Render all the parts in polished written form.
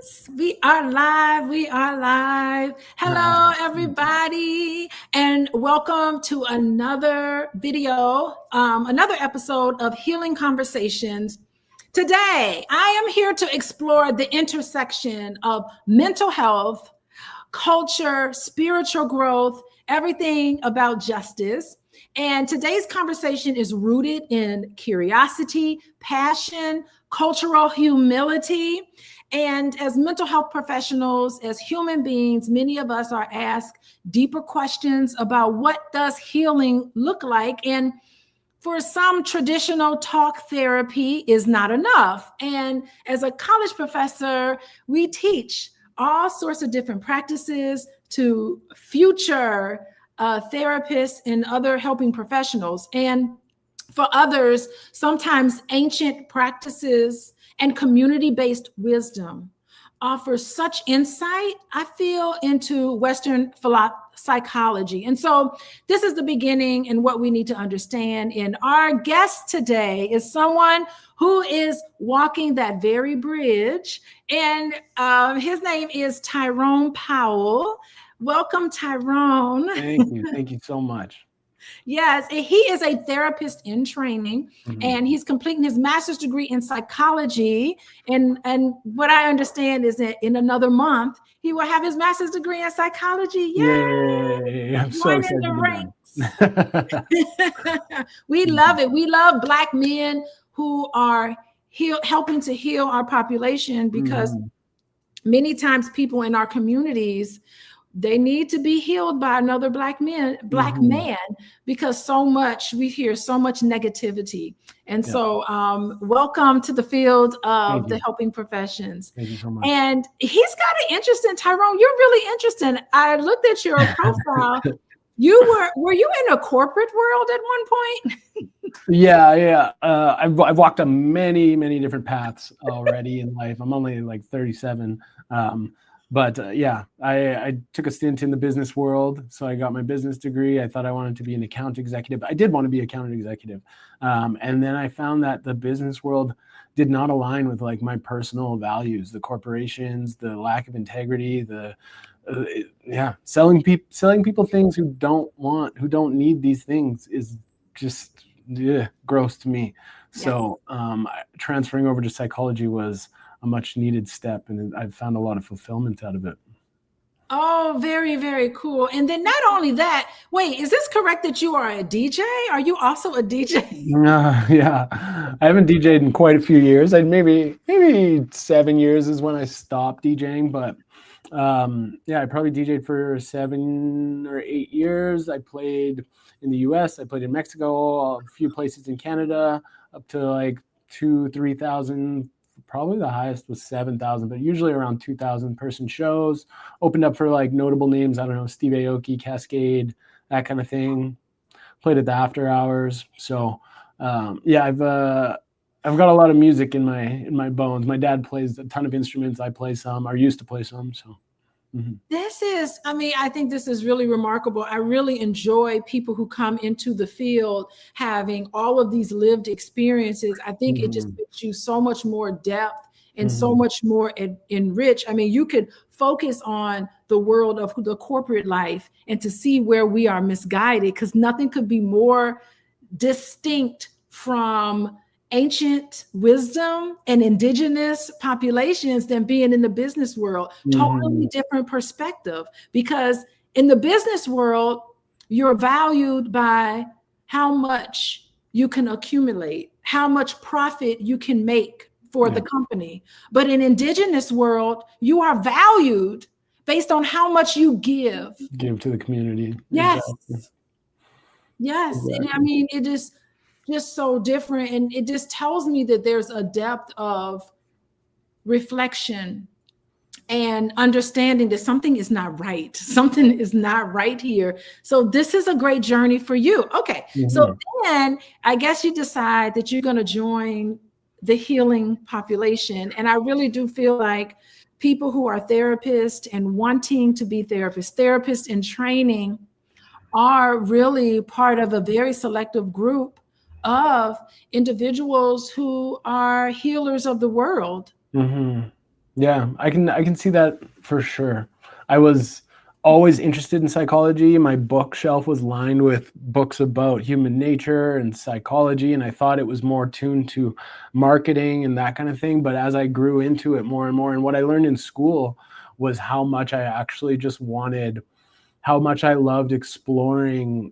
Yes, we are live. We are live. Hello, everybody, and welcome to another video, another episode of Healing Conversations. Today, I am here to explore the intersection of mental health, culture, spiritual growth, everything about justice. And today's conversation is rooted in curiosity, passion, cultural humility. And as mental health professionals, as human beings, many of us are asked deeper questions about what does healing look like. And for some, traditional talk therapy is not enough. And as a college professor, we teach all sorts of different practices to future therapists and other helping professionals. And for others, sometimes ancient practices and community-based wisdom offer such insight, I feel, into Western psychology. And so this is the beginning and what we need to understand. And our guest today is someone who is walking that very bridge. And his name is Tyrone Powell. Welcome, Tyrone. Thank you. Thank you so much. Yes, he is a therapist in training, and he's completing his master's degree in psychology. And what I understand is that in another month, he will have his master's degree in psychology. Yay! I'm so excited. We love it. We love Black men who are helping to heal our population, because many times people in our communities, they need to be healed by another Black man, because we hear so much negativity. And so welcome to the field of the helping professions. Thank you so much. And he's got an interesting, Tyrone, you're really interesting. I looked at your profile. Were you in a corporate world at one point? Yeah. I've walked on many different paths already in life. I'm only like 37. But I took a stint in the business world. So I got my business degree. I thought I wanted to be an account executive. I did want to be an account executive. And then I found that the business world did not align with like my personal values, the corporations, the lack of integrity, selling people things who don't need these things is just gross to me. Yes. So transferring over to psychology was a much needed step, and I've found a lot of fulfillment out of it. Oh, very, very cool. And then not only that, wait, is this correct that you are a DJ? Are you also a DJ? Yeah, I haven't DJed in quite a few years. Maybe 7 years is when I stopped DJing, but I probably DJed for 7 or 8 years. I played in the US, I played in Mexico, a few places in Canada, up to like 2,000-3,000. Probably the highest was 7,000, but usually around 2,000 person shows. Opened up for like notable names. I don't know, Steve Aoki, Cascade, that kind of thing. Played at the after hours. So I've got a lot of music in my bones. My dad plays a ton of instruments. I play some, or used to play some. So. I think this is really remarkable. I really enjoy people who come into the field having all of these lived experiences. I think it just gives you so much more depth and so much more enriched. I mean, you could focus on the world of the corporate life and to see where we are misguided, because nothing could be more distinct from ancient wisdom and indigenous populations than being in the business world. Totally different perspective, because in the business world, you're valued by how much you can accumulate, how much profit you can make for the company. But in indigenous world, you are valued based on how much you give to the community. Yes. Exactly. Yes. Exactly. And I mean, it is just so different. And it just tells me that there's a depth of reflection and understanding that something is not right. Something is not right here. So this is a great journey for you. Okay. So then I guess you decide that you're going to join the healing population. And I really do feel like people who are therapists and wanting to be therapists in training are really part of a very selective group of individuals who are healers of the world. Yeah, I can see that for sure. I was always interested in psychology. My bookshelf was lined with books about human nature and psychology, and I thought it was more tuned to marketing and that kind of thing. But as I grew into it more and more, and what I learned in school was how much I actually just wanted, how much I loved exploring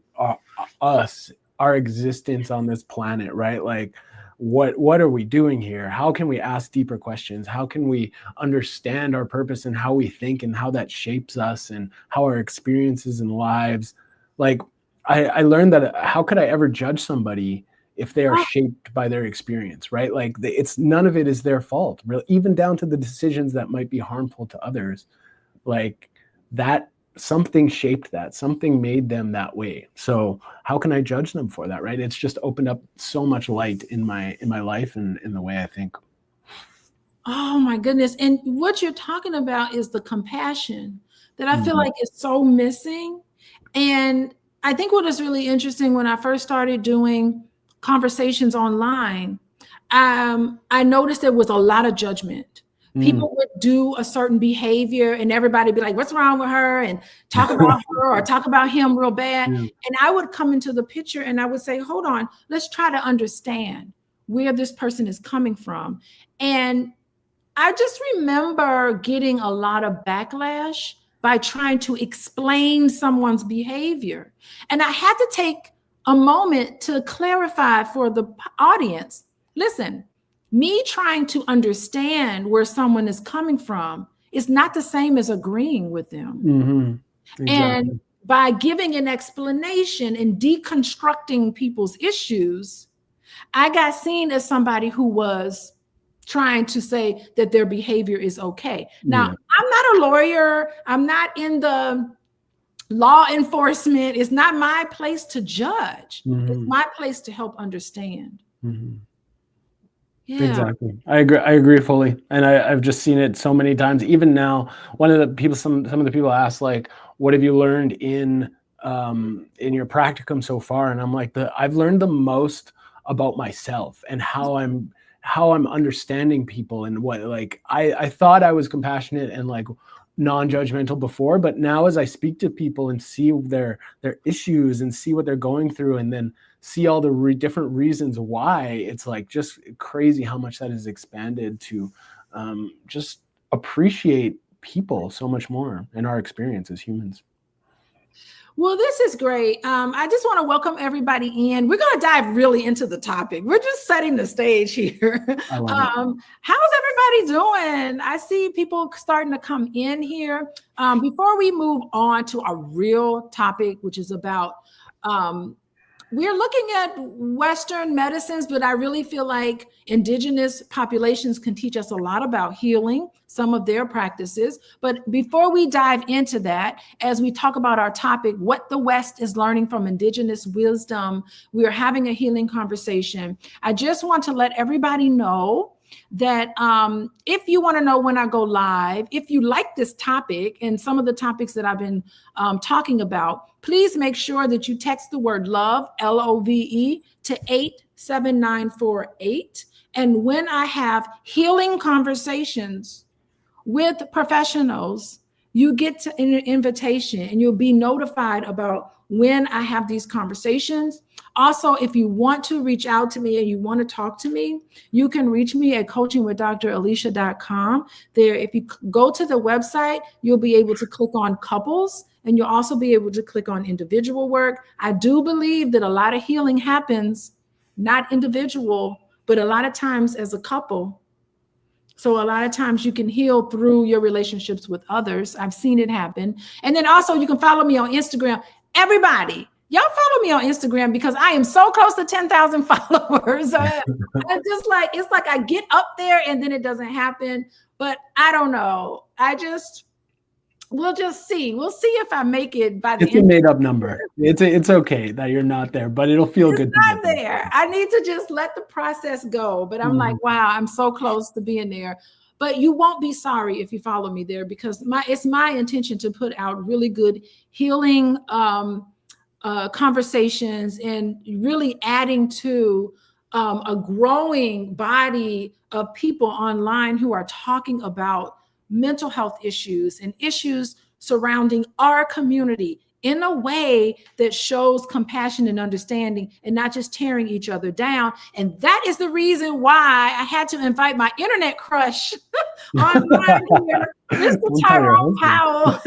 us, our existence on this planet, right? Like, what are we doing here? How can we ask deeper questions? How can we understand our purpose and how we think and how that shapes us and how our experiences and lives? Like, I learned that how could I ever judge somebody if they are shaped by their experience, right? Like, it's none of it is their fault, really, even down to the decisions that might be harmful to others. Like, that something shaped that, something made them that way. So how can I judge them for that, right? It's just opened up so much light in my life and in the way I think. Oh my goodness. And what you're talking about is the compassion that I feel like is so missing. And I think what is really interesting, when I first started doing conversations online, I noticed there was a lot of judgment. People would do a certain behavior and everybody be like, what's wrong with her? And talk about her or talk about him real bad. Yeah. And I would come into the picture and I would say, hold on, let's try to understand where this person is coming from. And I just remember getting a lot of backlash by trying to explain someone's behavior. And I had to take a moment to clarify for the audience. Listen, me trying to understand where someone is coming from is not the same as agreeing with them. Exactly. And by giving an explanation and deconstructing people's issues, I got seen as somebody who was trying to say that their behavior is okay. Now, I'm not a lawyer. I'm not in the law enforcement. It's not my place to judge. It's my place to help understand. Yeah. Exactly. I agree fully. And I've just seen it so many times. Even now, one of the people, some of the people ask, like, what have you learned in your practicum so far? And I'm like, I've learned the most about myself and how I'm understanding people, and what, like, I thought I was compassionate and like non-judgmental before, but now as I speak to people and see their issues and see what they're going through, and then see all the different reasons why, it's like just crazy how much that has expanded to just appreciate people so much more in our experience as humans. Well, this is great. I just want to welcome everybody in. We're going to dive really into the topic. We're just setting the stage here. How's everybody doing? I see people starting to come in here. Before we move on to our real topic, which is about, we're looking at Western medicines, but I really feel like Indigenous populations can teach us a lot about healing, some of their practices. But before we dive into that, as we talk about our topic, what the West is learning from Indigenous wisdom, we're having a healing conversation. I just want to let everybody know that if you want to know when I go live, if you like this topic and some of the topics that I've been talking about, please make sure that you text the word love, LOVE, to 87948. And when I have healing conversations with professionals, you get an invitation and you'll be notified about when I have these conversations. Also, if you want to reach out to me and you want to talk to me, you can reach me at coachingwithdralicia.com. There, if you go to the website, you'll be able to click on couples, and you'll also be able to click on individual work. I do believe that a lot of healing happens, not individual, but a lot of times as a couple. So a lot of times you can heal through your relationships with others. I've seen it happen. And then also you can follow me on Instagram. Everybody, y'all follow me on Instagram because I am so close to 10,000 followers. I just like, it's like I get up there and then it doesn't happen. But I don't know. We'll just see. We'll see if I make it by the end. It's a made up number. It's okay that you're not there, but it'll feel good. It's not there. I need to just let the process go. But I'm like, wow, I'm so close to being there. But you won't be sorry if you follow me there, because it's my intention to put out really good healing conversations and really adding to a growing body of people online who are talking about mental health issues and issues surrounding our community in a way that shows compassion and understanding and not just tearing each other down. And that is the reason why I had to invite my internet crush online here, Mr. Tyrone Powell.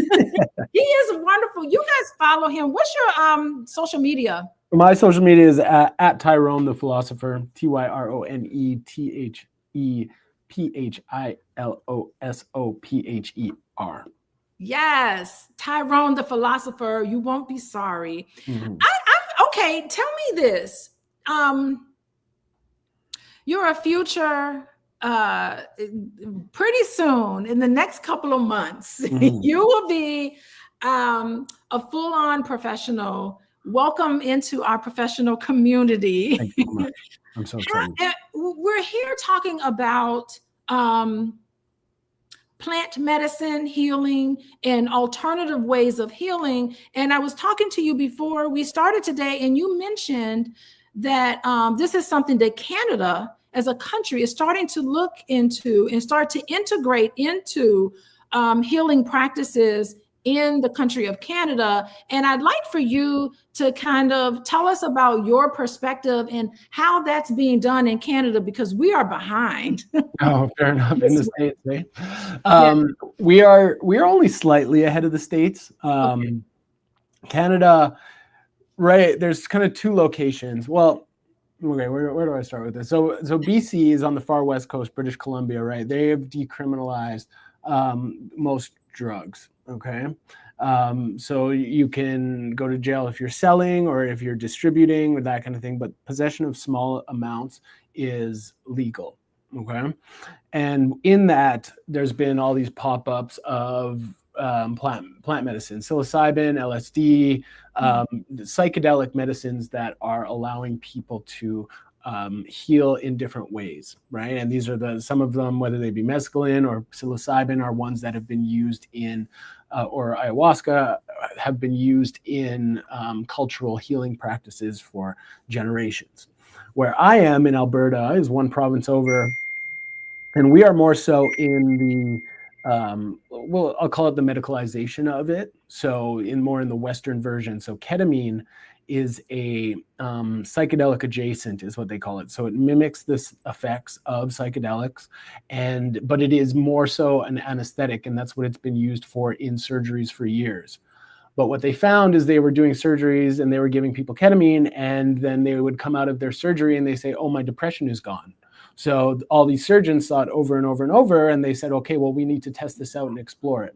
He is wonderful. You guys follow him. What's your social media? My social media is at Tyrone the Philosopher, TyronePhilosopher. Yes, Tyrone the Philosopher. You won't be sorry. Mm-hmm. Okay, tell me this. You're a future, pretty soon, in the next couple of months, mm-hmm. you will be a full-on professional. Welcome into our professional community. Thank you so much. I'm so excited. We're here talking about plant medicine, healing, and alternative ways of healing. And I was talking to you before we started today, and you mentioned that this is something that Canada as a country is starting to look into and start to integrate into healing practices in the country of Canada. And I'd like for you to kind of tell us about your perspective and how that's being done in Canada, because we are behind. Oh, fair enough. In the States, eh? We are only slightly ahead of the States. Okay. Canada, right, there's kind of two locations. Well, okay, where do I start with this? So BC is on the far west coast, British Columbia, right? They have decriminalized most drugs. Okay. So you can go to jail if you're selling or if you're distributing or that kind of thing, but possession of small amounts is legal. Okay. And in that, there's been all these pop-ups of plant medicine, psilocybin, LSD, psychedelic medicines that are allowing people to heal in different ways, right? And these are some of them, whether they be mescaline or psilocybin, are ones that have been used in, or ayahuasca, have been used in cultural healing practices for generations. Where I am in Alberta is one province over, and we are more so in the well, I'll call it the medicalization of it. So more in the Western version. So ketamine is a psychedelic adjacent is what they call it. So it mimics the effects of psychedelics, but it is more so an anesthetic, and that's what it's been used for in surgeries for years. But what they found is they were doing surgeries and they were giving people ketamine, and then they would come out of their surgery and they say, oh, my depression is gone. So all these surgeons saw it over and over and over, and they said, okay, well, we need to test this out and explore it.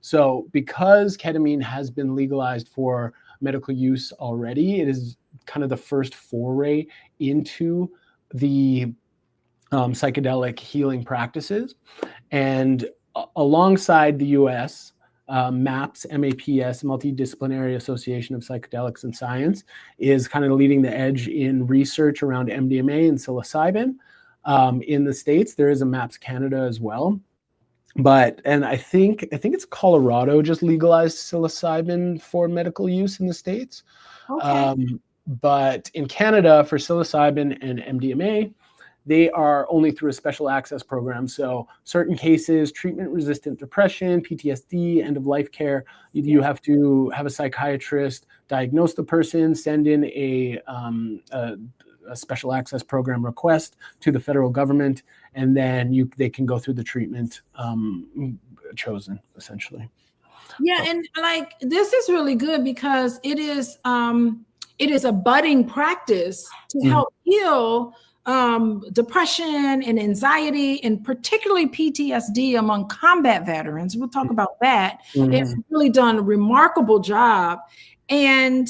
So because ketamine has been legalized for medical use already, it is kind of the first foray into the psychedelic healing practices. And alongside the US, MAPS, M-A-P-S, Multidisciplinary Association of Psychedelics and Science, is kind of leading the edge in research around MDMA and psilocybin. In the States, there is a MAPS Canada as well. And I think it's Colorado just legalized psilocybin for medical use in the States. Okay. But in Canada, for psilocybin and MDMA, they are only through a special access program. So certain cases, treatment-resistant depression, PTSD, end-of-life care, you have to have a psychiatrist diagnose the person, send in a special access program request to the federal government, and then they can go through the treatment chosen, essentially. Yeah, and like this is really good because it is a budding practice to help heal depression and anxiety, and particularly PTSD among combat veterans. We'll talk about that. It's really done a remarkable job. And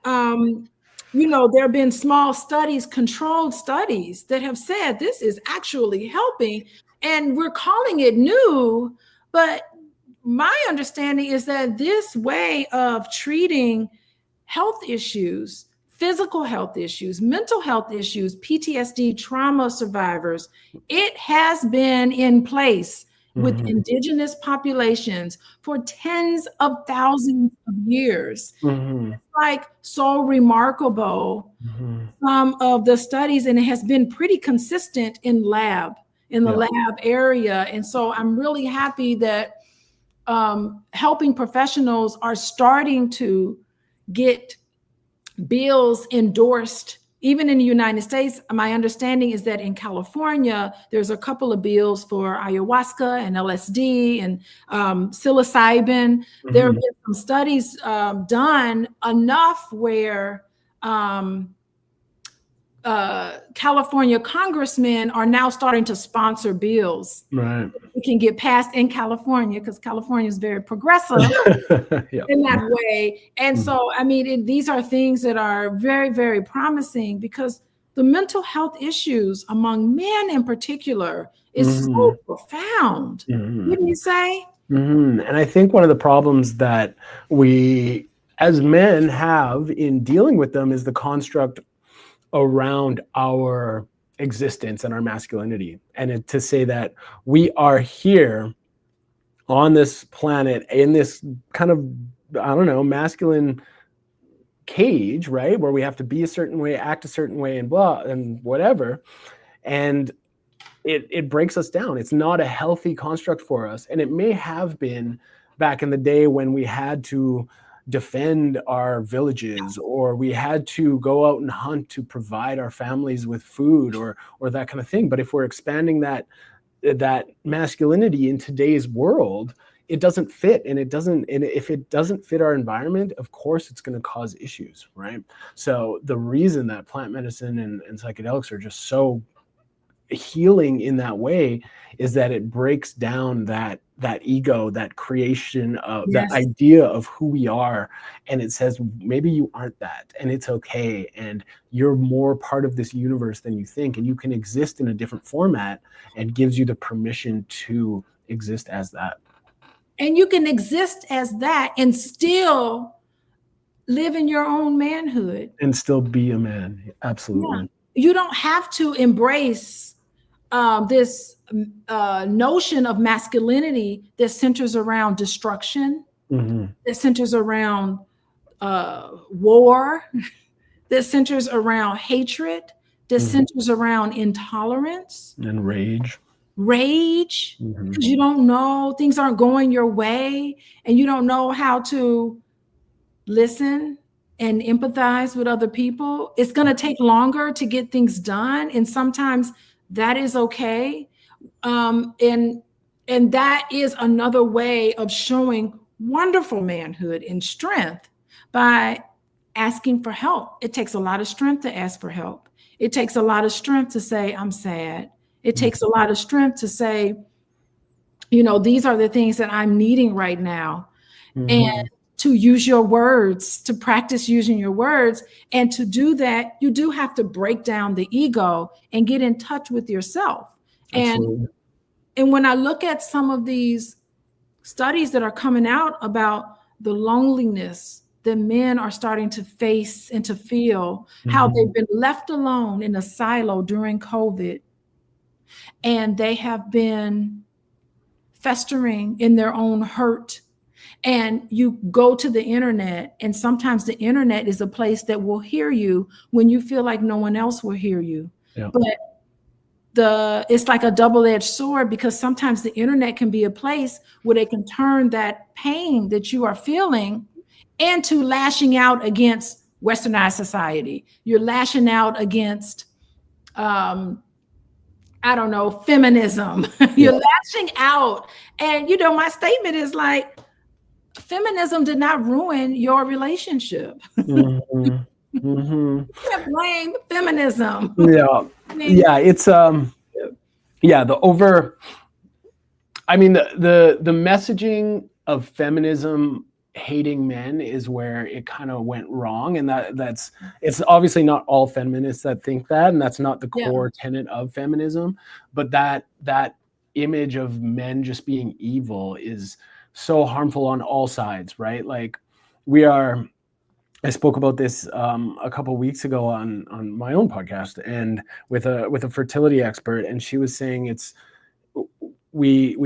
there have been small studies, controlled studies that have said this is actually helping, and we're calling it new. But my understanding is that this way of treating health issues, physical health issues, mental health issues, PTSD, trauma survivors, it has been in place with Indigenous populations for tens of thousands of years. It's like so remarkable. Some of the studies, and it has been pretty consistent in lab. in the lab area. And so I'm really happy that helping professionals are starting to get bills endorsed. Even in the United States, my understanding is that in California, there's a couple of bills for ayahuasca and LSD and psilocybin. Mm-hmm. There have been some studies done enough where California congressmen are now starting to sponsor bills. Right. It can get passed in California because California is very progressive in that way. And so, I mean, these are things that are very, very promising because the mental health issues among men in particular is so profound. Wouldn't you say? And I think one of the problems that we as men have in dealing with them is the construct around our existence and our masculinity, and to say that we are here on this planet in this kind of, I don't know, masculine cage, right, where we have to be a certain way, act a certain way, and blah and whatever, and it breaks us down. It's not a healthy construct for us, and it may have been back in the day when we had to defend our villages, or we had to go out and hunt to provide our families with food, or that kind of thing. But if we're expanding that masculinity in today's world, it doesn't fit, and if it doesn't fit our environment, of course it's going to cause issues, right? So the reason that plant medicine and psychedelics are just so healing in that way is that it breaks down that ego, that creation of that idea of who we are, and it says maybe you aren't that, and it's okay, and you're more part of this universe than you think, and you can exist in a different format, and gives you the permission to exist as that. And you can exist as that and still live in your own manhood and still be a man. Absolutely. You don't have to embrace this notion of masculinity that centers around destruction, that centers around war, that centers around hatred, that centers around intolerance and rage, because you don't know, things aren't going your way, and you don't know how to listen and empathize with other people. It's going to take longer to get things done, and sometimes that is okay. And that is another way of showing wonderful manhood and strength by asking for help. It takes a lot of strength to ask for help. It takes a lot of strength to say, I'm sad. It takes a lot of strength to say, you know, these are the things that I'm needing right now. And to use your words, to practice using your words. And to do that, you do have to break down the ego and get in touch with yourself. And when I look at some of these studies that are coming out about the loneliness that men are starting to face and to feel, how they've been left alone in a silo during COVID, and they have been festering in their own hurt. And you go to the internet, and sometimes the internet is a place that will hear you when you feel like no one else will hear you. But it's like a double-edged sword, because sometimes the internet can be a place where they can turn that pain that you are feeling into lashing out against Westernized society. You're lashing out against, I don't know, feminism. You're lashing out. And, you know, my statement is like, feminism did not ruin your relationship. You can't blame feminism. It's the messaging of feminism hating men is where it kind of went wrong, and it's obviously not all feminists that think that, and that's not the core tenet of feminism, but that image of men just being evil is so harmful on all sides, right? Like I spoke about this a couple of weeks ago on my own podcast, and with a fertility expert, and she was saying we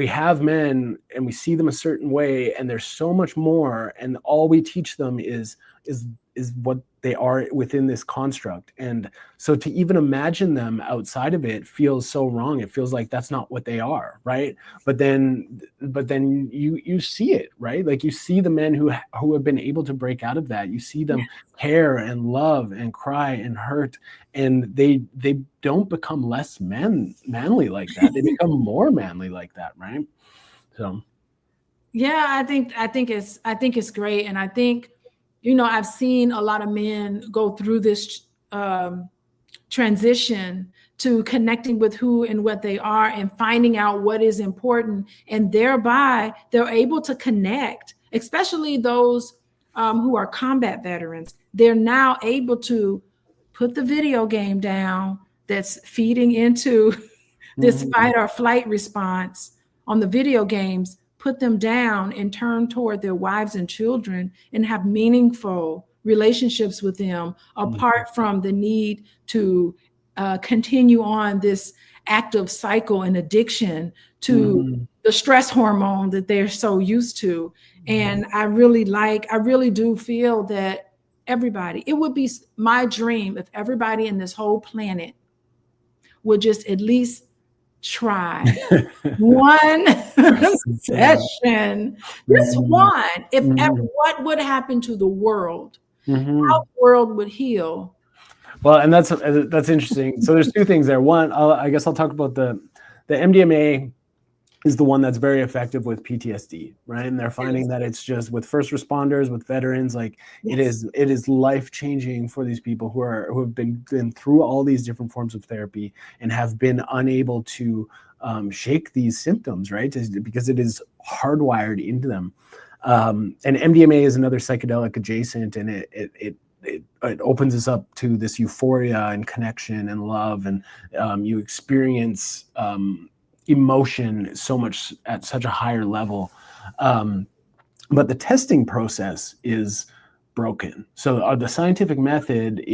have men and we see them a certain way, and there's so much more, and all we teach them is what they are within this construct. And so to even imagine them outside of it feels so wrong. It feels like that's not what they are, right? But then you see it, right? Like you see the men who have been able to break out of that. You see them care and love and cry and hurt, and they don't become less manly like that. They become more manly like that, right? So yeah, I think it's great. And I think, I've seen a lot of men go through this transition to connecting with who and what they are and finding out what is important, and thereby they're able to connect, especially those who are combat veterans. They're now able to put the video game down that's feeding into this fight or flight response on the video games, put them down and turn toward their wives and children and have meaningful relationships with them, apart from the need to continue on this active cycle and addiction to the stress hormone that they're so used to. And I really do feel that it would be my dream if everybody in this whole planet would just at least try one session, just one. What would happen to the world? How the world would heal. Well, and that's interesting. So there's two things there. One, I guess I'll talk about the MDMA is the one that's very effective with PTSD, right? And they're finding that it's just with first responders, with veterans, like it is life-changing for these people who have been through all these different forms of therapy and have been unable to shake these symptoms, right? Because it is hardwired into them. And MDMA is another psychedelic adjacent, and it opens us up to this euphoria and connection and love, and you experience emotion so much at such a higher level. But the testing process is broken. So the scientific method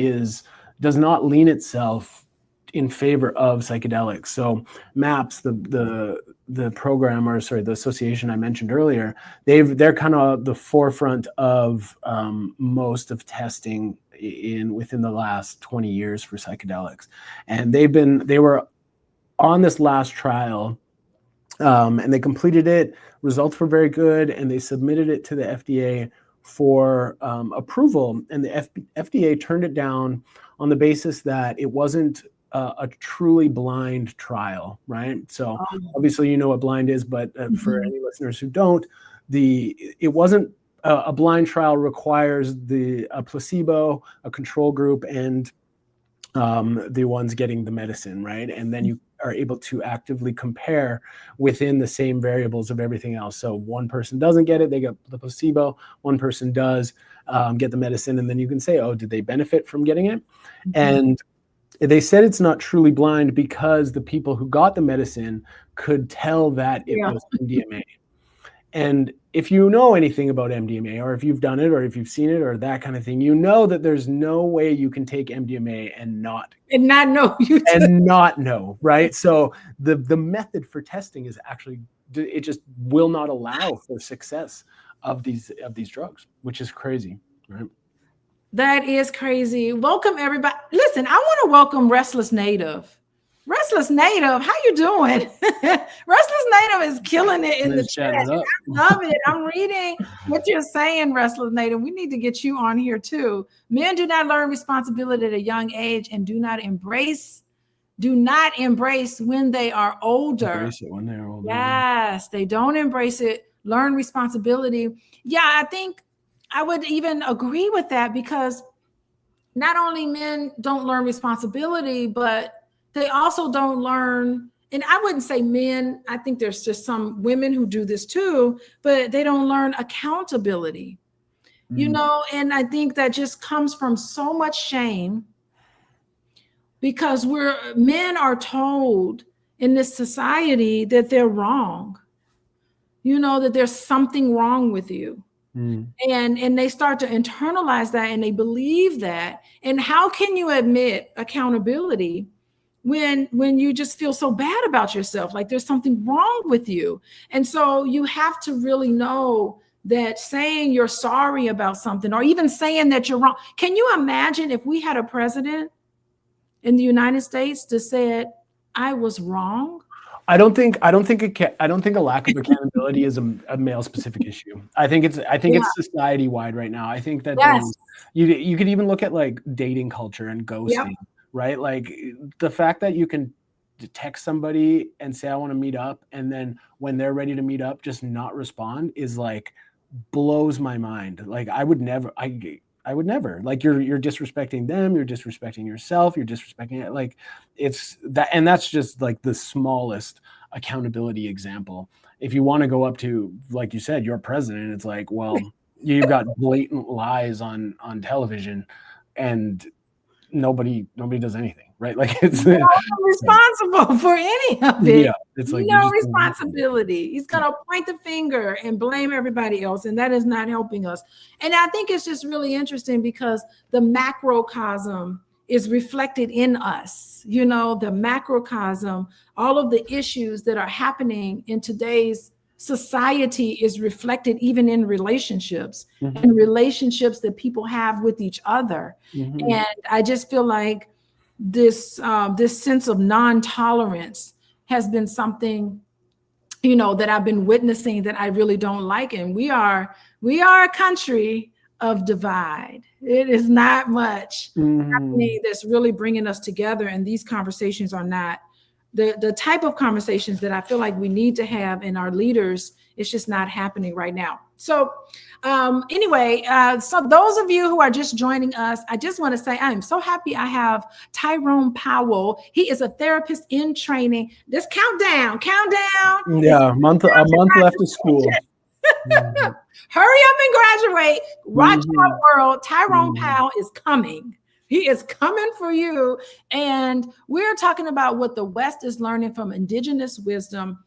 does not lean itself in favor of psychedelics. So MAPS, the program, or sorry, the association I mentioned earlier, they're kind of the forefront of most of testing within the last 20 years for psychedelics. And they were on this last trial, and they completed it. Results were very good, and they submitted it to the FDA for approval. And the FDA turned it down on the basis that it wasn't a truly blind trial, right? So obviously you know what blind is, but for any listeners who don't, it wasn't a blind trial. Requires a placebo, a control group, and the ones getting the medicine, right? And then you are able to actively compare within the same variables of everything else. So one person doesn't get it, they get the placebo. One person does get the medicine, and then you can say, oh, did they benefit from getting it? And they said it's not truly blind because the people who got the medicine could tell that it was MDMA. And if you know anything about MDMA, or if you've done it, or if you've seen it, or that kind of thing, you know that there's no way you can take MDMA and not know, right? So the method for testing is actually, it just will not allow for success of these drugs, which is crazy, right? That is crazy. Welcome, everybody. Listen, I want to welcome Restless Native. Restless Native, how you doing? Restless Native is killing it in the chat. I love it. I'm reading what you're saying, Restless Native. We need to get you on here too. Men do not learn responsibility at a young age and do not embrace when they are older. Embrace it when they're older. Yes, they don't embrace it. Learn responsibility. Yeah, I think I would even agree with that, because not only men don't learn responsibility, but they also don't learn, and I wouldn't say men, I think there's just some women who do this too, but they don't learn accountability, and I think that just comes from so much shame, because men are told in this society that they're wrong, that there's something wrong with you. And they start to internalize that, and they believe that. And how can you admit accountability when you just feel so bad about yourself, like there's something wrong with you? And so you have to really know that saying you're sorry about something, or even saying that you're wrong. Can you imagine if we had a president in the United States that said, I was wrong? I don't think a lack of accountability is a male specific issue. I think it's society wide right now. I think that Yes. you could even look at like dating culture and ghosting, right? Like the fact that you can text somebody and say I want to meet up, and then when they're ready to meet up, just not respond is like blows my mind. Like I would never. Like you're disrespecting them, you're disrespecting yourself, you're disrespecting it. Like it's that, and that's just like the smallest accountability example. If you want to go up to, like you said, your president, it's like, well, you've got blatant lies on television, and nobody does anything, right? Like it's no responsible for any of it. Yeah, it's like no responsibility. He's gonna point the finger and blame everybody else, and that is not helping us. And I think it's just really interesting because the macrocosm is reflected in us. You know, the macrocosm, all of the issues that are happening in today's society is reflected even in relationships and relationships that people have with each other. And I just feel like this sense of non-tolerance has been something, you know, that I've been witnessing that I really don't like. And we are a country of divide. It is not much happening that's really bringing us together. And these conversations are not the type of conversations that I feel like we need to have in our leaders. It's just not happening right now. So anyway, so those of you who are just joining us, I just want to say I am so happy I have Tyrone Powell. He is a therapist in training. This countdown. Yeah, a month left of school. Hurry up and graduate. Watch our world. Tyrone Powell is coming. He is coming for you. And we're talking about what the West is learning from indigenous wisdom.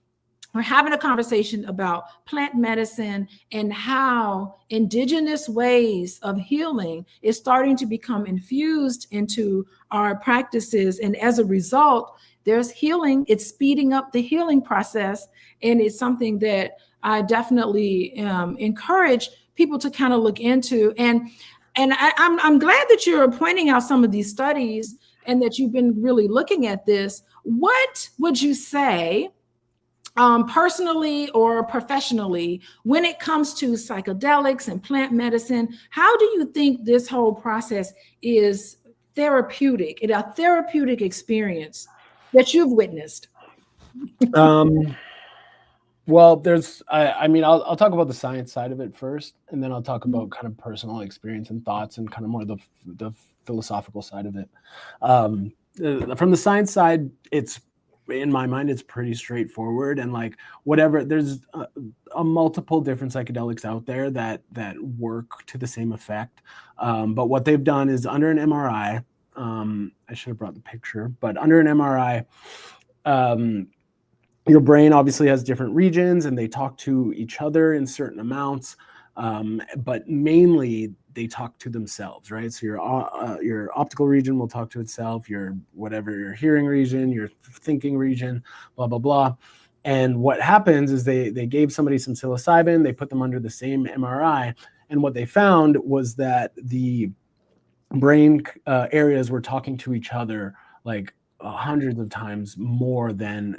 We're having a conversation about plant medicine and how indigenous ways of healing is starting to become infused into our practices. And as a result, there's healing. It's speeding up the healing process. And it's something that I definitely encourage people to kind of look into. And I'm glad that you're pointing out some of these studies and that you've been really looking at this. What would you say, personally or professionally, when it comes to psychedelics and plant medicine? How do you think this whole process is therapeutic, a therapeutic experience that you've witnessed? Well, I'll talk about the science side of it first, and then I'll talk about kind of personal experience and thoughts and kind of more the philosophical side of it. From the science side, it's, in my mind, it's pretty straightforward, and like whatever, there's a multiple different psychedelics out there that work to the same effect. But what they've done is under an MRI, I should have brought the picture, but under an MRI, your brain obviously has different regions and they talk to each other in certain amounts, but mainly they talk to themselves, right? So your optical region will talk to itself, your hearing region, your thinking region, blah, blah, blah. And what happens is they gave somebody some psilocybin, they put them under the same MRI, and what they found was that the brain areas were talking to each other like hundreds of times more than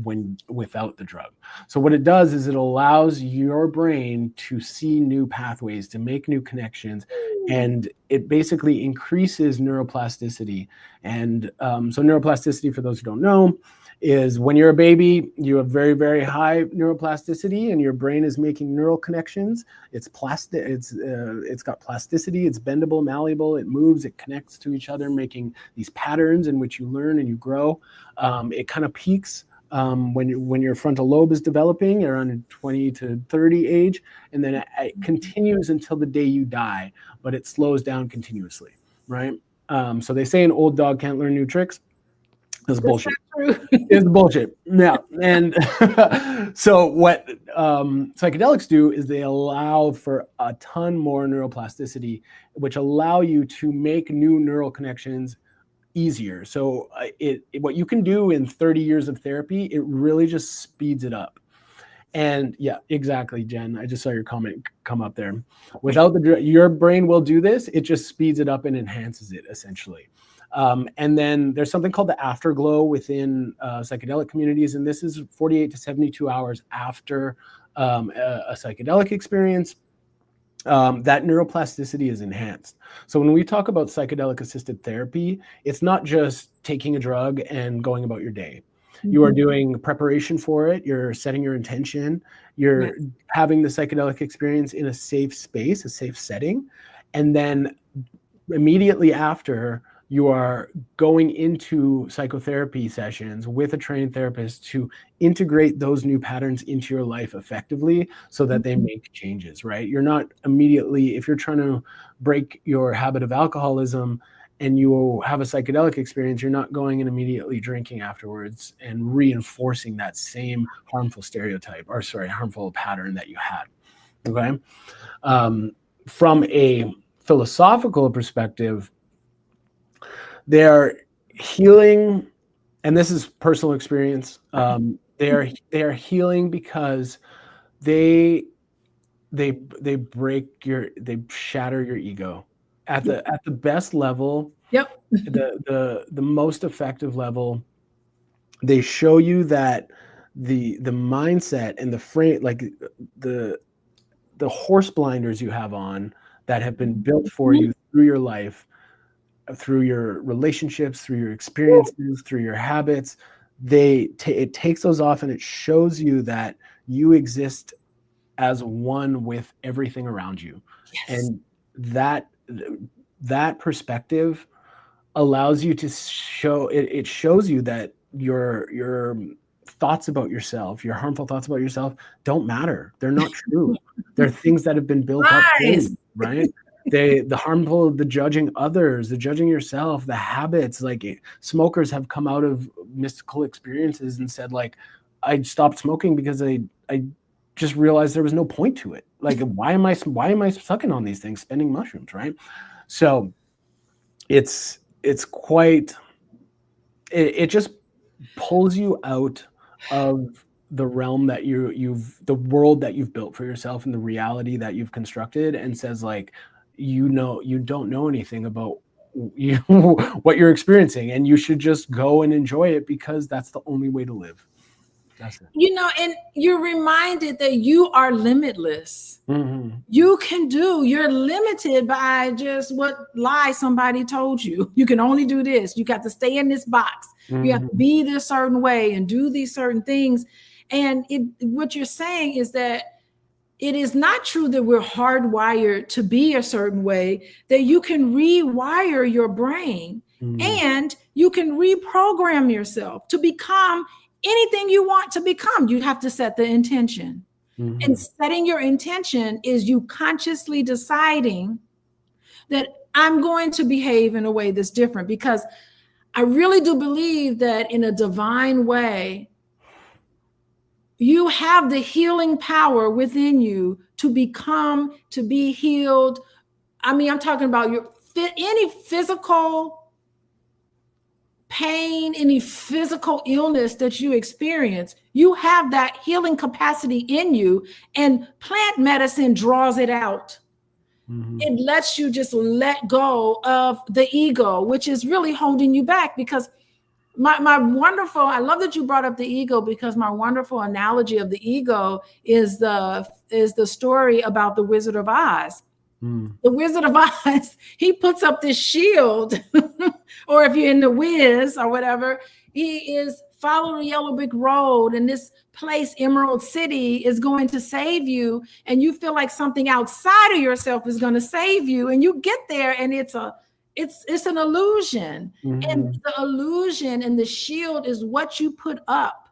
when without the drug. So what it does is it allows your brain to see new pathways, to make new connections, and it basically increases neuroplasticity. And so neuroplasticity, for those who don't know, is when you're a baby, you have very, very high neuroplasticity and your brain is making neural connections. It's plastic, it's got plasticity, it's bendable, malleable, it moves, it connects to each other, making these patterns in which you learn and you grow. It kind of peaks when your frontal lobe is developing around 20 to 30 age, and then it continues until the day you die, but it slows down continuously, right? So they say an old dog can't learn new tricks. That's bullshit. It's bullshit. Yeah. And so what psychedelics do is they allow for a ton more neuroplasticity, which allow you to make new neural connections easier. So what you can do in 30 years of therapy, it really just speeds it up. And yeah, exactly, Jen. I just saw your comment come up there. Without your brain will do this. It just speeds it up and enhances it essentially. And then there's something called the afterglow within psychedelic communities. And this is 48 to 72 hours after a psychedelic experience. That neuroplasticity is enhanced. So when we talk about psychedelic-assisted therapy, it's not just taking a drug and going about your day. You are doing preparation for it. You're setting your intention. You're having the psychedelic experience in a safe space, a safe setting. And then immediately after, you are going into psychotherapy sessions with a trained therapist to integrate those new patterns into your life effectively so that they make changes, right? You're not immediately, if you're trying to break your habit of alcoholism and you have a psychedelic experience, you're not going and immediately drinking afterwards and reinforcing that same harmful harmful pattern that you had, okay? From a philosophical perspective, they're healing, and this is personal experience. They are healing because they shatter your ego at the best level. Yep. The most effective level. They show you that the mindset and the frame, like the horse blinders you have on that have been built for you through your life, through your relationships, through your experiences, through your habits, it takes those off and it shows you that you exist as one with everything around you. Yes. And that perspective allows you to it shows you that your thoughts about yourself, your harmful thoughts about yourself don't matter. They're not true. They're things that have been built up for you, right? The harmful, the judging others, the judging yourself, the habits, like smokers have come out of mystical experiences and said, like, I stopped smoking because I just realized there was no point to it. Like, why am I sucking on these things, spending mushrooms, right? So it just pulls you out of the realm that the world that you've built for yourself and the reality that you've constructed, and says, like, you don't know anything about what you're experiencing, and you should just go and enjoy it because that's the only way to live. That's it. And you're reminded that you are limitless. Mm-hmm. You're limited by just what lie somebody told you. You can only do this. You got to stay in this box. Mm-hmm. You have to be this certain way and do these certain things. And what you're saying is that it is not true that we're hardwired to be a certain way, that you can rewire your brain and you can reprogram yourself to become anything you want to become. You have to set the intention. And setting your intention is you consciously deciding that I'm going to behave in a way that's different, because I really do believe that in a divine way, you have the healing power within you to be healed. I mean, I'm talking about any physical pain, any physical illness that you experience, you have that healing capacity in you, and plant medicine draws it out. Mm-hmm. It lets you just let go of the ego, which is really holding you back. Because I love that you brought up the ego, because my wonderful analogy of the ego is the story about the Wizard of Oz. The Wizard of Oz, he puts up this shield, or if you're in the Wiz or whatever, he is following the yellow brick road, and this place, Emerald City, is going to save you, and you feel like something outside of yourself is going to save you, and you get there, and it's an illusion. Mm-hmm. And the illusion and the shield is what you put up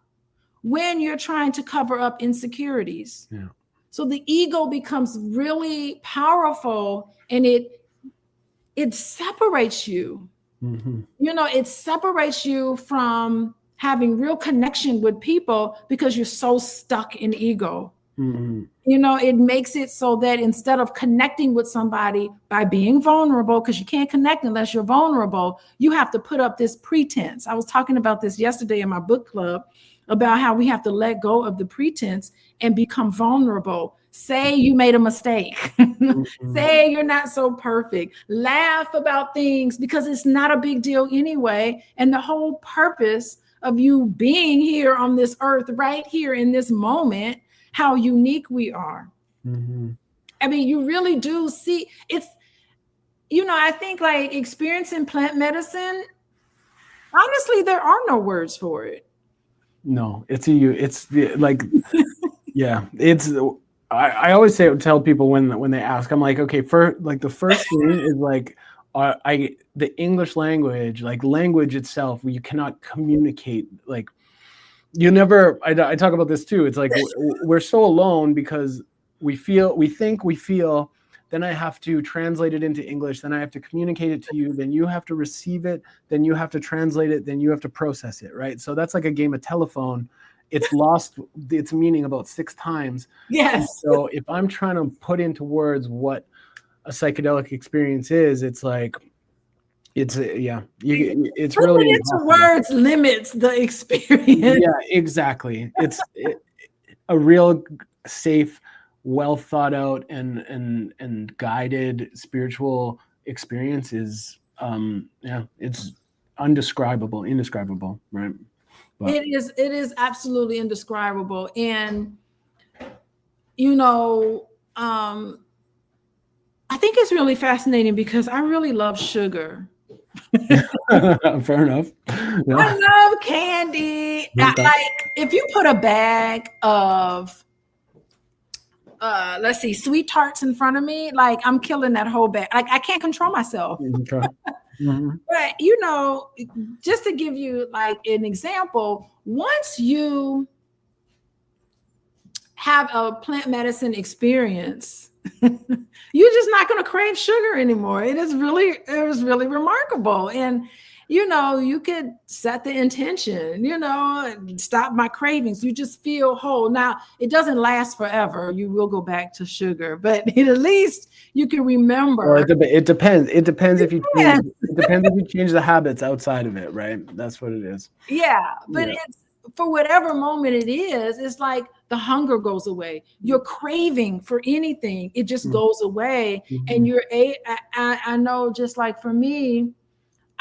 when you're trying to cover up insecurities. Yeah. So the ego becomes really powerful, and it separates you. Mm-hmm. It separates you from having real connection with people because you're so stuck in ego. Mm-hmm. It makes it so that instead of connecting with somebody by being vulnerable, because you can't connect unless you're vulnerable, you have to put up this pretense. I was talking about this yesterday in my book club. about how we have to let go of the pretense and become vulnerable. Say you made a mistake. Mm-hmm. Say you're not so perfect. Laugh about things because it's not a big deal anyway. And the whole purpose of you being here on this earth, right here in this moment, how unique we are. Mm-hmm. I mean, you really do see it's, you know, I think like experiencing plant medicine, honestly, there are no words for it. No, it's like, yeah, it's, I always tell people when they ask, I'm like, okay, the first thing is like, the English language, like language itself, you cannot communicate. Like, I talk about this too. It's like we're so alone because we think we feel, then I have to translate it into English, then I have to communicate it to you, then you have to receive it, then you have to translate it, then you have to process it, right? So that's like a game of telephone. It's lost its meaning about 6 times. Yes. And so if I'm trying to put into words what a psychedelic experience is, it's like, it's it's Put really it into words limits the experience. Yeah, exactly. It's a real safe, well thought out and guided spiritual experience is it's indescribable, right? But It is absolutely indescribable. And you know, I think it's really fascinating because I really love sugar. fair enough. Yeah. I love candy. Okay. Like if you put a bag of let's see, sweet tarts in front of me, like I'm killing that whole bag. Like I can't control myself. Okay. Mm-hmm. But you know, just to give you like an example, once you have a plant medicine experience, you're just not going to crave sugar anymore. It is really remarkable. And you know, you could set the intention, you know, stop my cravings. You just feel whole. Now, it doesn't last forever. You will go back to sugar, but at least you can remember. Or it depends. It depends if you change, it depends if you change the habits outside of it, right? That's what it is. Yeah, but it's for whatever moment it is, it's like the hunger goes away. Your craving for anything, it just goes away. And I know, just like for me,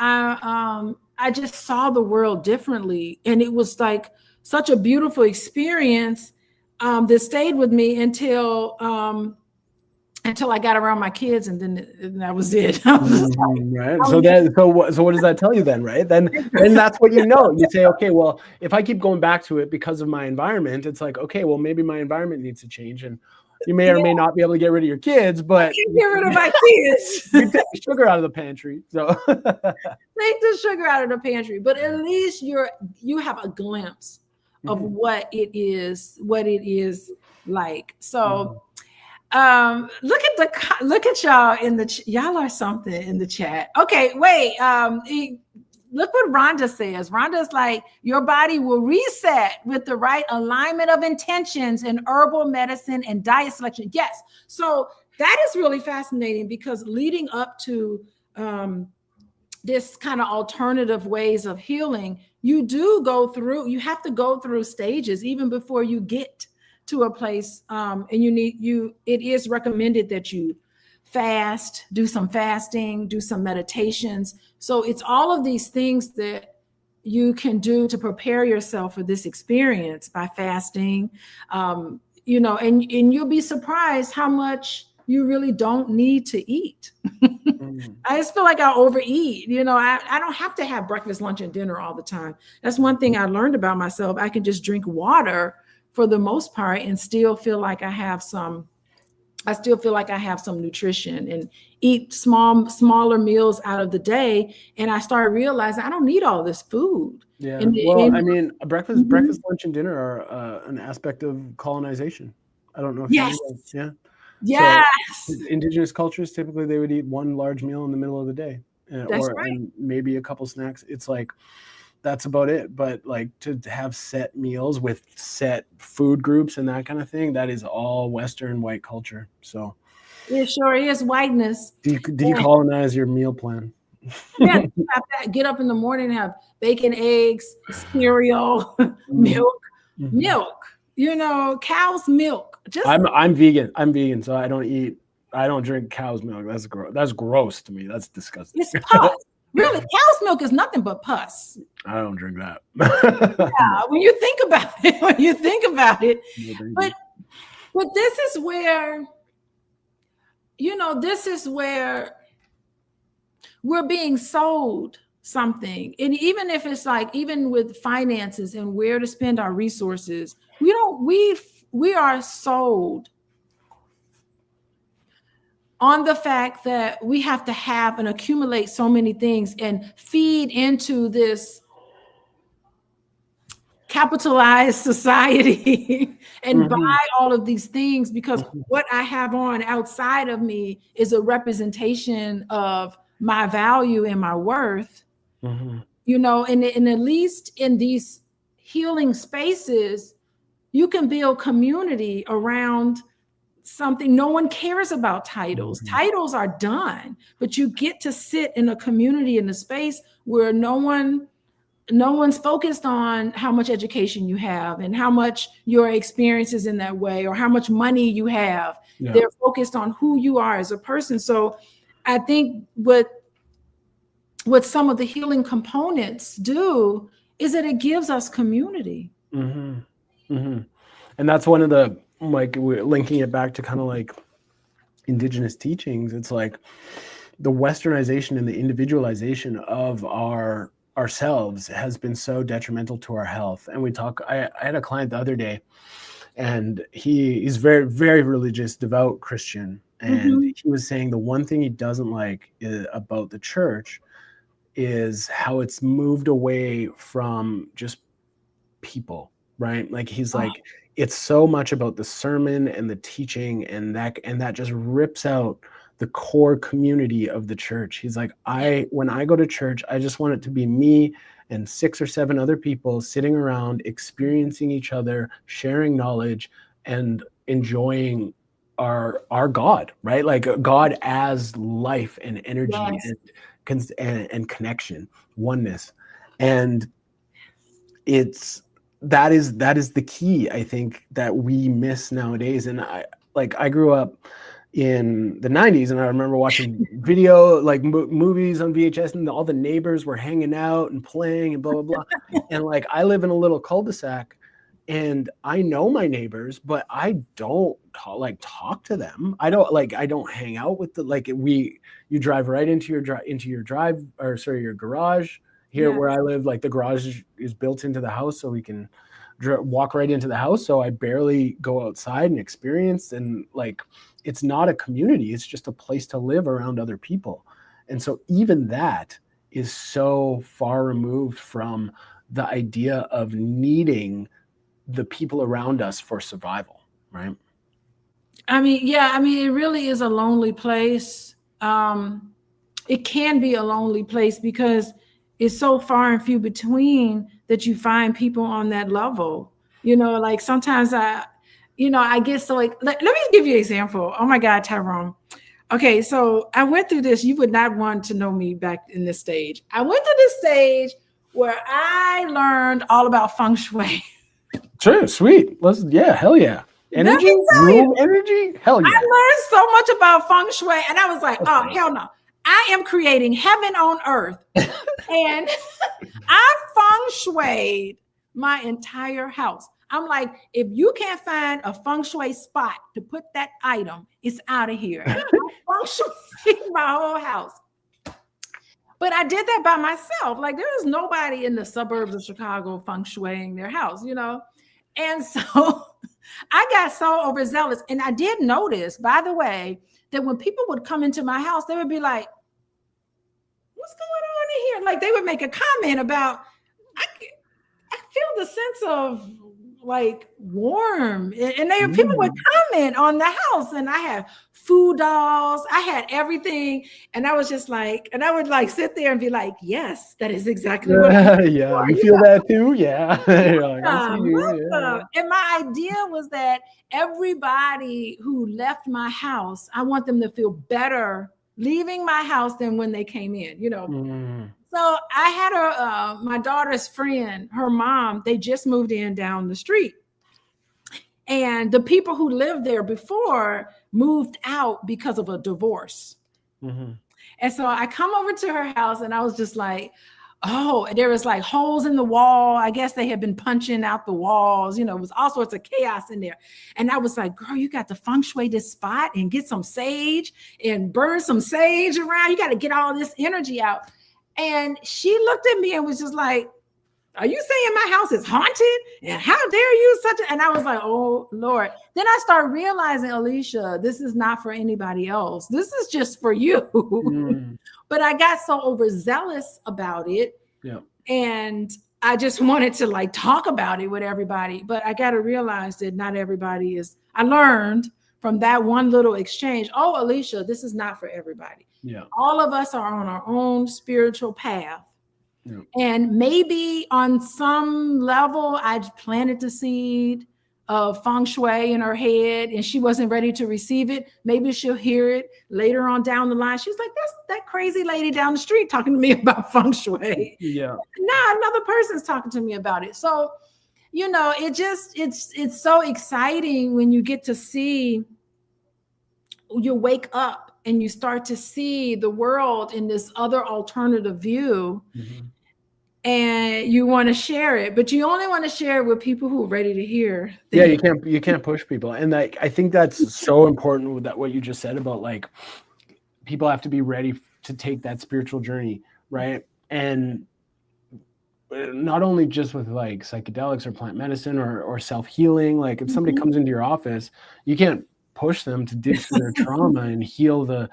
I just saw the world differently, and it was like such a beautiful experience that stayed with me until I got around my kids, and then that was it. Right. So what does that tell you then, right? Then that's what you know. You say, okay, well, if I keep going back to it because of my environment, it's like, okay, well, maybe my environment needs to change, and you may or may not be able to get rid of your kids, but get rid of my kids. You take the sugar out of the pantry. So take the sugar out of the pantry, but at least you have a glimpse of what it is like. So look at y'all in the y'all are something in the chat. Okay, wait. Look what Rhonda says. Rhonda's like, your body will reset with the right alignment of intentions in herbal medicine and diet selection. Yes. So that is really fascinating because leading up to this kind of alternative ways of healing, you have to go through stages even before you get to a place. And it is recommended that you fast, do some fasting, do some meditations. So it's all of these things that you can do to prepare yourself for this experience by fasting, and you'll be surprised how much you really don't need to eat. I just feel like I overeat. I don't have to have breakfast, lunch, and dinner all the time. That's one thing I learned about myself. I can just drink water for the most part and still feel like I have some nutrition and eat smaller meals out of the day. And I started realizing I don't need all this food. Yeah. I mean, breakfast, lunch, and dinner are an aspect of colonization. I don't know if you know that. Yeah. Yes. So, indigenous cultures, typically they would eat one large meal in the middle of the day, and maybe a couple snacks. It's like, that's about it. But like to have set meals with set food groups and that kind of thing, that is all Western white culture. So it sure is whiteness. Decolonize your meal plan. Yeah, you have to get up in the morning and have bacon, eggs, cereal, milk, cow's milk. I'm vegan. I'm vegan, so I don't drink cow's milk. That's gross to me. That's disgusting. It's pus. Really, cow's milk is nothing but pus. I don't drink that. Yeah, when you think about it, but this is where, we're being sold something. And even if it's like, even with finances and where to spend our resources, we are sold on the fact that we have to have and accumulate so many things and feed into this capitalized society and buy all of these things, because what I have on outside of me is a representation of my value and my worth. And at least in these healing spaces, you can build community around something. No one cares about titles. Titles are done, but you get to sit in a community, in a space where no one's focused on how much education you have and how much your experience is in that way, or how much money you have. Yeah. They're focused on who you are as a person. So I think what some of the healing components do is that it gives us community. And that's one of the, like, we're linking it back to kind of like indigenous teachings. It's like the westernization and the individualization of ourselves has been so detrimental to our health. And I had a client the other day, and he's very, very religious, devout Christian. And he was saying the one thing he doesn't like about the church is how it's moved away from just people, right? Like he's like, it's so much about the sermon and the teaching, and that just rips out the core community of the church. He's like, when I go to church, I just want it to be me and 6 or 7 other people sitting around, experiencing each other, sharing knowledge, and enjoying our God, right? Like God as life and energy, and connection, oneness. And that is the key, I think, that we miss nowadays. And I grew up in the 90s, and I remember watching video, like movies on VHS, and all the neighbors were hanging out and playing and blah, blah, blah. And like, I live in a little cul-de-sac, and I know my neighbors, but I don't talk to them. I don't hang out with you drive right into your garage here. Where I live, like the garage is built into the house, so we can walk right into the house. So I barely go outside and experience, and like, it's not a community. It's just a place to live around other people. And so even that is so far removed from the idea of needing the people around us for survival, right? I mean, it really is a lonely place. It can be a lonely place because it's so far and few between that you find people on that level. Like sometimes I get so like, let me give you an example. Oh my God, Tyrone. Okay, so I went through this. You would not want to know me back in this stage. I went to this stage where I learned all about feng shui. Sure, sweet. Hell yeah. Energy, room energy, hell yeah. I learned so much about feng shui, and I was like, oh, hell no. I am creating heaven on earth. And I feng shuied my entire house. I'm like, if you can't find a feng shui spot to put that item, it's out of here. And I feng shuied my whole house. But I did that by myself. Like, there was nobody in the suburbs of Chicago feng shuiing their house, And so I got so overzealous. And I did notice, by the way, that when people would come into my house, they would be like, what's going on in here? Like, they would make a comment about, I feel the sense of like warm. And people would comment on the house, and I had food dolls, I had everything. And I was just like, and I would like sit there and be like, yes, that is exactly what you feel that too? Yeah. And my idea was that everybody who left my house, I want them to feel better leaving my house than when they came in, Mm. So I had my daughter's friend, her mom, they just moved in down the street. And the people who lived there before moved out because of a divorce. Mm-hmm. And so I come over to her house and I was just like, oh, there was like holes in the wall. I guess they had been punching out the walls. It was all sorts of chaos in there. And I was like, girl, you got to feng shui this spot and get some sage and burn some sage around. You got to get all this energy out. And she looked at me and was just like, are you saying my house is haunted? And how dare you and I was like, oh Lord. Then I started realizing, Alicia, this is not for anybody else. This is just for you. Mm. But I got so overzealous about it. Yeah. And I just wanted to like talk about it with everybody. But I got to realize that not everybody is. I learned from that one little exchange. Oh, Alicia, this is not for everybody. Yeah. All of us are on our own spiritual path. Yeah. And maybe on some level, I planted the seed of feng shui in her head and she wasn't ready to receive it. Maybe she'll hear it later on down the line. She's like, that's that crazy lady down the street talking to me about feng shui. Yeah. Now another person's talking to me about it. So, it's so exciting when you get to see, you wake up and you start to see the world in this other alternative view. Mm-hmm. And you want to share it, but you only want to share it with people who are ready to hear. Yeah, you can't push people. And I think that's so important with that, what you just said about like people have to be ready to take that spiritual journey, right? And not only just with like psychedelics or plant medicine or self-healing, like if somebody comes into your office, you can't push them to dig through their trauma and heal the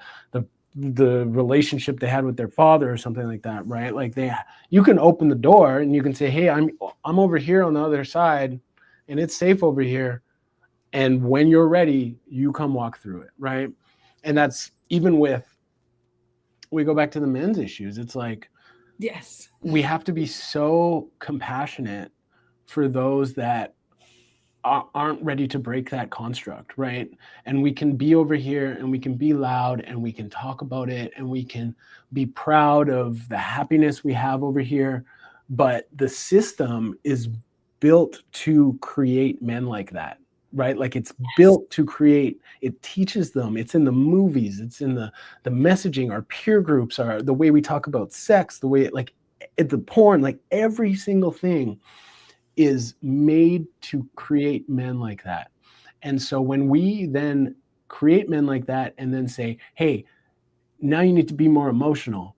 relationship they had with their father or something like that, right? Like you can open the door and you can say, hey, I'm over here on the other side and it's safe over here. And when you're ready, you come walk through it, right? And that's even we go back to the men's issues. It's like, yes, we have to be so compassionate for those that aren't ready to break that construct, right? And we can be over here and we can be loud and we can talk about it and we can be proud of the happiness we have over here. But the system is built to create men like that, right? Like it's built to create, it teaches them, it's in the movies, it's in the messaging, our peer groups, are the way we talk about sex, the way the porn, like every single thing is made to create men like that. And so when we then create men like that and then say, hey, now you need to be more emotional,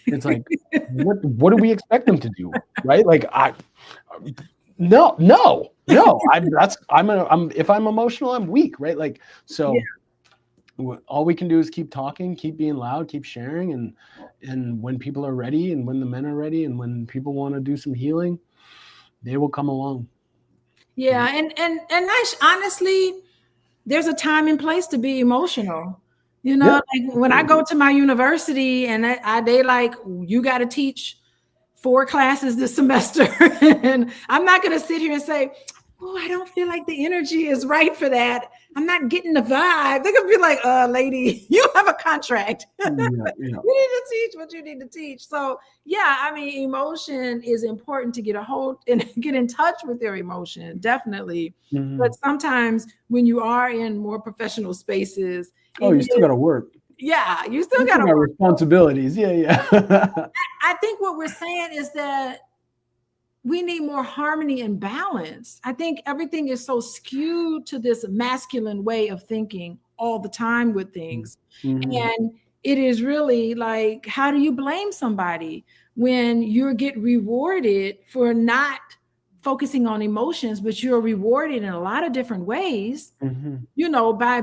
it's like, what do we expect them to do? Right? Like, no. If I'm emotional, I'm weak, right? Like, so all we can do is keep talking, keep being loud, keep sharing. And when people are ready and when the men are ready and when people want to do some healing, they will come along. Yeah. And honestly, there's a time and place to be emotional. Like when I go to my university and they like, you got to teach 4 classes this semester. And I'm not going to sit here and say, oh, I don't feel like the energy is right for that. I'm not getting the vibe. They're going to be like, lady, you have a contract. You need to teach what you need to teach. So yeah, I mean, emotion is important to get a hold and get in touch with your emotion. Definitely. Mm-hmm. But sometimes when you are in more professional spaces, you still got to work. Yeah, you still got to work. Responsibilities. Yeah. I think what we're saying is that we need more harmony and balance. I think everything is so skewed to this masculine way of thinking all the time with things. Mm-hmm. And it is really like, how do you blame somebody when you get rewarded for not focusing on emotions, but you're rewarded in a lot of different ways, mm-hmm. By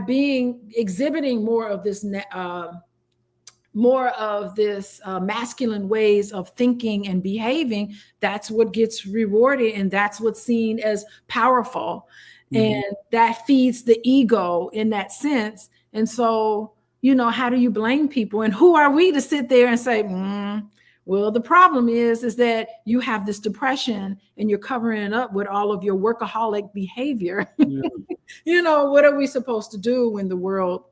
exhibiting more of this masculine ways of thinking and behaving. That's what gets rewarded, and that's what's seen as powerful. Mm-hmm. And that feeds the ego in that sense. And so, how do you blame people? And who are we to sit there and say, well, the problem is that you have this depression and you're covering it up with all of your workaholic behavior. Yeah. What are we supposed to do when the world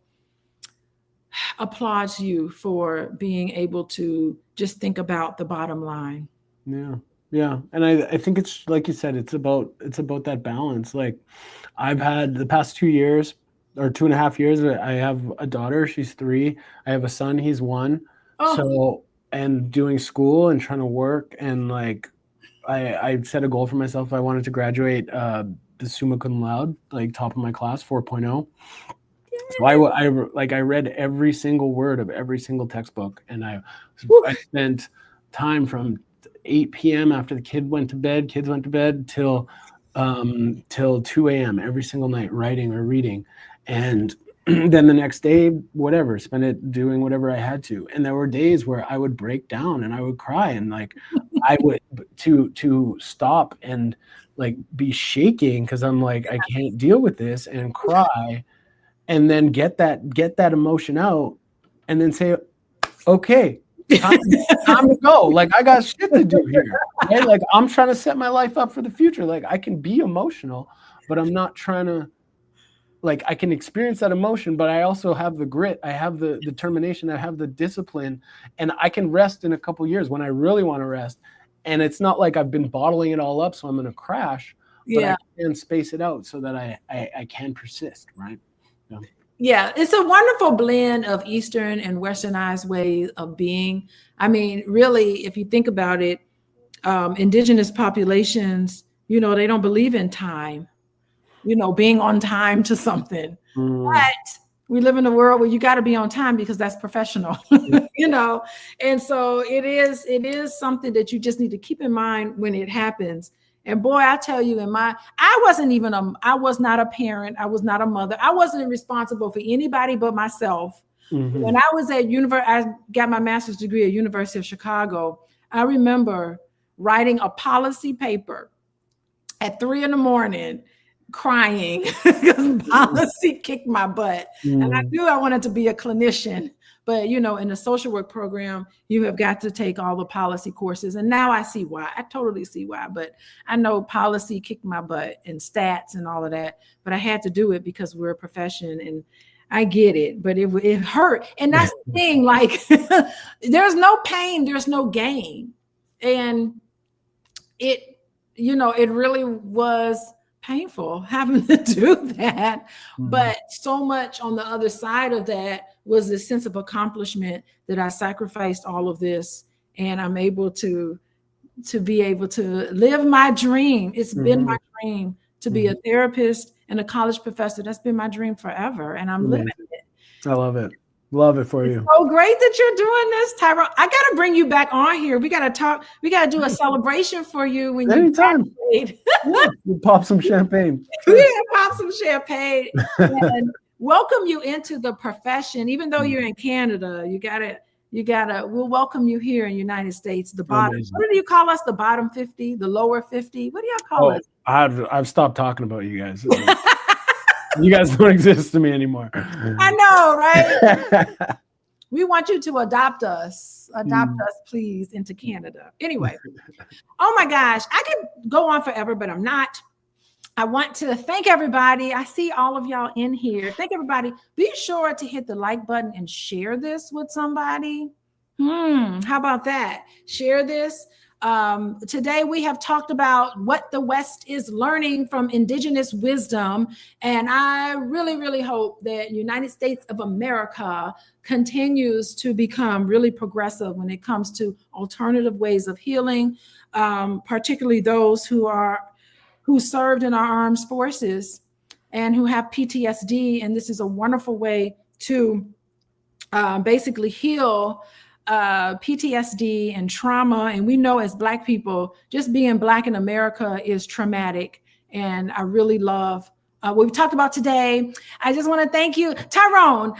applauds you for being able to just think about the bottom line. Yeah. Yeah. And I think it's like you said, it's about that balance. Like I've had the past 2 years or 2.5 years, I have a daughter, she's 3. I have a son, he's 1. Oh. So, and doing school and trying to work, and like I set a goal for myself. I wanted to graduate the summa cum laude, like top of my class, 4.0. So I read every single word of every single textbook, and I spent time from 8 p.m. after the kids went to bed till 2 a.m. every single night writing or reading, and then the next day, whatever, spend it doing whatever I had to. And there were days where I would break down and I would cry, and like I would to stop and like be shaking because I'm like, I can't deal with this, and cry, and then get that emotion out, and then say, okay, time to go. Like I got shit to do here. Right? Like I'm trying to set my life up for the future. Like I can be emotional, but I'm not trying to. Like I can experience that emotion, but I also have the grit, I have the determination, I have the discipline, and I can rest in a couple of years when I really want to rest. And it's not like I've been bottling it all up, so I'm going to crash, but I can space it out so that I can persist, right? Yeah. Yeah, it's a wonderful blend of Eastern and Westernized ways of being. I mean, really, if you think about it, indigenous populations, you know, they don't believe in time. You know, being on time to something. But we live in a world where you got to be on time because that's professional, you know? And so it is something that you just need to keep in mind when it happens. And boy, I tell you, I was not a parent. I was not a mother. I wasn't responsible for anybody but myself. Mm-hmm. When I was at I got my master's degree at University of Chicago. I remember writing a policy paper at 3 a.m, crying because policy kicked my butt. And I knew I wanted to be a clinician, but you know, in the social work program, you have got to take all the policy courses. And now I see why. I totally see why, but I know policy kicked my butt and stats and all of that, but I had to do it because we're a profession, and I get it, but it hurt. And that's the thing, like there's no pain, there's no gain. And it, you know, it really was painful having to do that. But so much on the other side of that was this sense of accomplishment that I sacrificed all of this, and I'm able to be able to live my dream. It's been my dream to be a therapist and a college professor. That's been my dream forever, and I'm living it. I love it. Love it for you. So great that you're doing this, Tyrone. I got to bring you back on here. We got to talk. We got to do a celebration for you when you graduate. We'll pop some champagne. We pop some champagne and welcome you into the profession. Even though you're in Canada, you gotta. We'll welcome you here in the United States. The bottom. Amazing. What do you call us? The bottom 50, the lower 50. What do y'all call us? I've stopped talking about you guys. You guys don't exist to me anymore. I know, right? We want you to adopt us, please, into Canada. Anyway, oh my gosh, I could go on forever, but I'm not. I want to thank everybody. I see all of y'all in here. Thank everybody. Be sure to hit the like button and share this with somebody. How about that? Share this. Today we have talked about what the West is learning from indigenous wisdom, and I really, really hope that United States of America continues to become really progressive when it comes to alternative ways of healing, particularly those who served in our armed forces and who have PTSD. And this is a wonderful way to basically heal PTSD and trauma. And we know as Black people, just being Black in America is traumatic. And I really love what we've talked about today. I just want to thank you, Tyrone.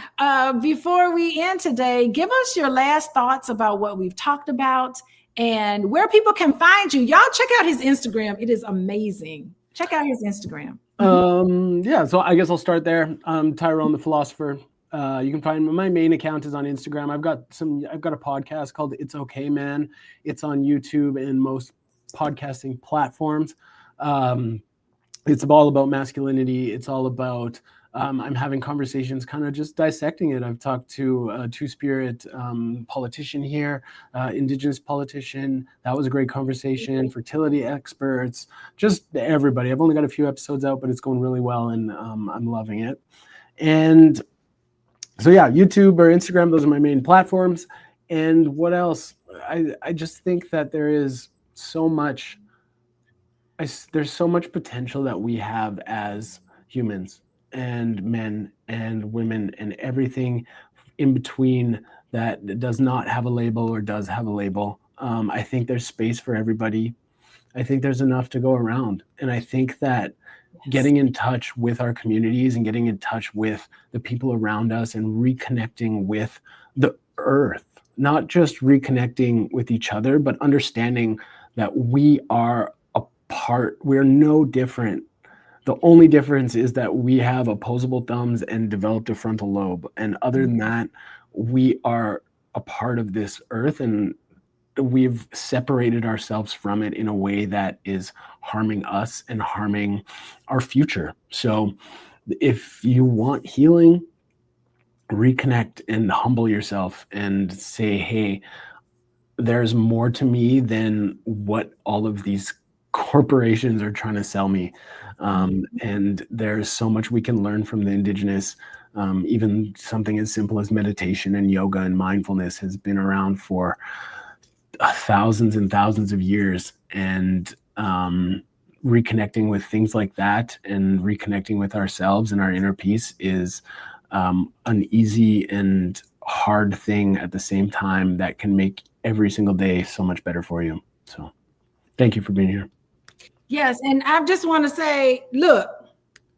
Before we end today, give us your last thoughts about what we've talked about and where people can find you. Y'all check out his Instagram. It is amazing. Check out his Instagram. Yeah, so I guess I'll start there. Tyrone the Philosopher. You can find my main account is on Instagram. I've got a podcast called It's Okay Man. It's on YouTube and most podcasting platforms. It's all about masculinity. It's all about I'm having conversations, kind of just dissecting it. I've talked to a two-spirit politician here, Indigenous politician. That was a great conversation. Fertility experts, just everybody. I've only got a few episodes out, but it's going really well, and I'm loving it. And so yeah, YouTube or Instagram, those are my main platforms. And what else? I just think that there is so much. There's so much potential that we have as humans and men and women and everything in between that does not have a label or does have a label. I think there's space for everybody. I think there's enough to go around. And I think that getting in touch with our communities and getting in touch with the people around us and reconnecting with the earth, not just reconnecting with each other, but understanding that we are a part, we're no different. The only difference is that we have opposable thumbs and developed a frontal lobe. And other than that, we are a part of this earth, and we've separated ourselves from it in a way that is harming us and harming our future. So if you want healing, reconnect and humble yourself and say, hey, there's more to me than what all of these corporations are trying to sell me. And there's so much we can learn from the Indigenous. Even something as simple as meditation and yoga and mindfulness has been around for thousands and thousands of years. And reconnecting with things like that and reconnecting with ourselves and our inner peace is an easy and hard thing at the same time that can make every single day so much better for you. So thank you for being here. Yes. And I just want to say, look,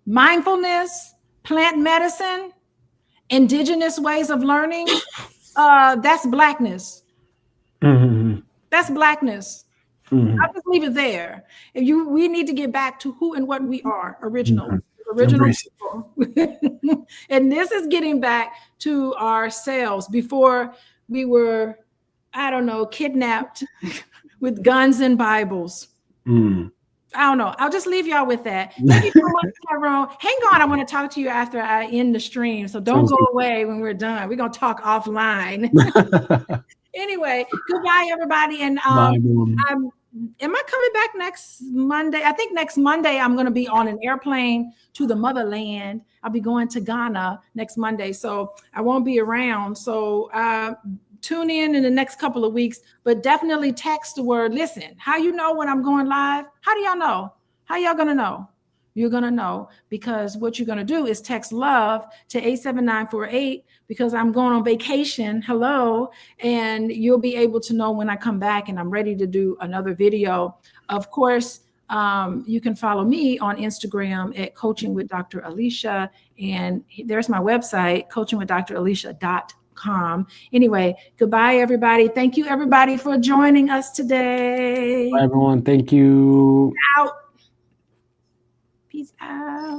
mindfulness, plant medicine, indigenous ways of learning, that's Blackness. Mm-hmm. That's Blackness. Mm-hmm. I'll just leave it there. We need to get back to who and what we are, original. Mm-hmm. Original people. And this is getting back to ourselves before we were, I don't know, kidnapped with guns and Bibles. I don't know. I'll just leave y'all with that. Thank you so much, Tyrone. Hang on. I want to talk to you after I end the stream. So don't go away when we're done. We're going to talk offline. Anyway, goodbye, everybody. And am I coming back next Monday? I think next Monday I'm going to be on an airplane to the motherland. I'll be going to Ghana next Monday, so I won't be around. So tune in the next couple of weeks, but definitely text the word listen. How you know when I'm going live? How do y'all know? How y'all going to know? You're going to know because what you're going to do is text love to 87948 because I'm going on vacation. Hello. And you'll be able to know when I come back and I'm ready to do another video. Of course, you can follow me on Instagram at Coaching with Dr. Alicia. And there's my website, coachingwithdralicia.com. Anyway, goodbye, everybody. Thank you, everybody, for joining us today. Bye, everyone. Thank you. Out. Peace out.